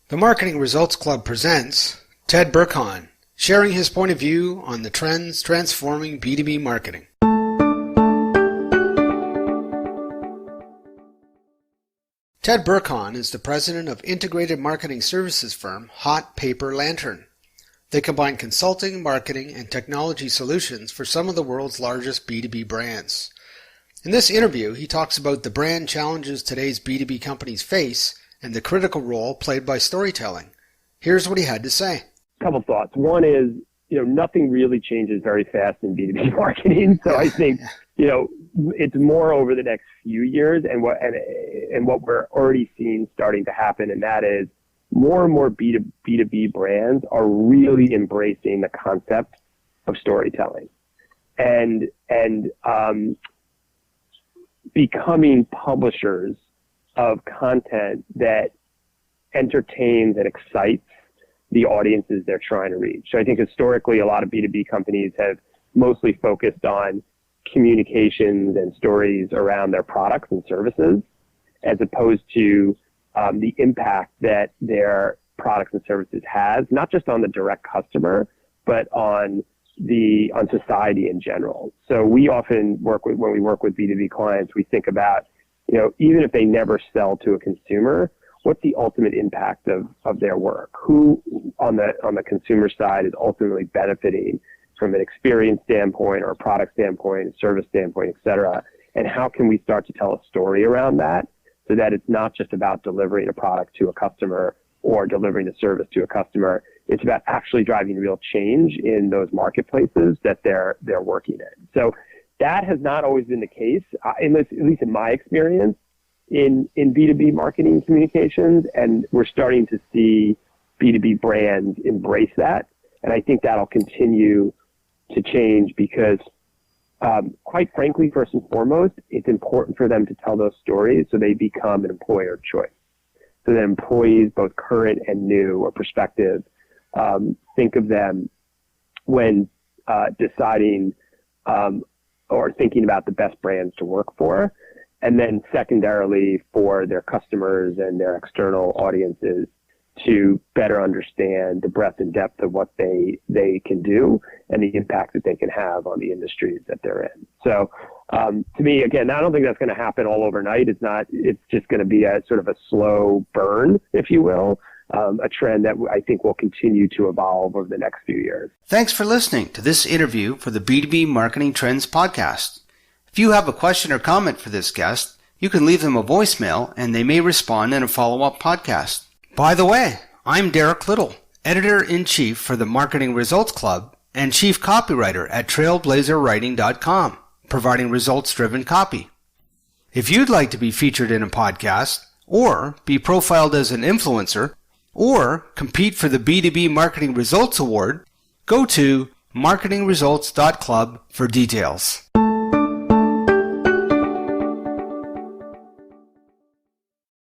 The Marketing Results Club presents Ted Birkhahn, sharing his point of view on the trends transforming B2B marketing. Ted Birkhahn is the president of integrated marketing services firm Hot Paper Lantern. They combine consulting, marketing, and technology solutions for some of the world's largest B2B brands. In this interview, he talks about the brand challenges today's B2B companies face and the critical role played by storytelling. Here's what he had to say. A couple thoughts. One is, nothing really changes very fast in B2B marketing. So I think, it's more over the next few years and what we're already seeing starting to happen. And that is more and more B2B brands are really embracing the concept of storytelling and becoming publishers of content that entertains and excites the audiences they're trying to reach. So I think historically, a lot of B2B companies have mostly focused on communications and stories around their products and services, as opposed to the impact that their products and services has, not just on the direct customer, but on society in general. So we often when we work with B2B clients, we think about, even if they never sell to a consumer, what's the ultimate impact of their work? Who on the consumer side is ultimately benefiting from an experience standpoint or a product standpoint, a service standpoint, et cetera? And how can we start to tell a story around that so that it's not just about delivering a product to a customer or delivering a service to a customer? It's about actually driving real change in those marketplaces that they're working in. So that has not always been the case, at least in my experience, in B2B marketing communications, and we're starting to see B2B brands embrace that. And I think that'll continue to change because, quite frankly, first and foremost, it's important for them to tell those stories so they become an employer of choice. So that employees, both current and new or prospective, think of them when deciding or thinking about the best brands to work for. And then secondarily for their customers and their external audiences to better understand the breadth and depth of what they can do and the impact that they can have on the industries that they're in. So to me, again, I don't think that's going to happen all overnight. It's just going to be a sort of a slow burn, if you will, a trend that I think will continue to evolve over the next few years. Thanks for listening to this interview for the B2B Marketing Trends podcast. If you have a question or comment for this guest, you can leave them a voicemail and they may respond in a follow-up podcast. By the way, I'm Derek Little, Editor-in-Chief for the Marketing Results Club and Chief Copywriter at trailblazerwriting.com, providing results-driven copy. If you'd like to be featured in a podcast, or be profiled as an influencer, or compete for the B2B Marketing Results Award, go to marketingresults.club for details.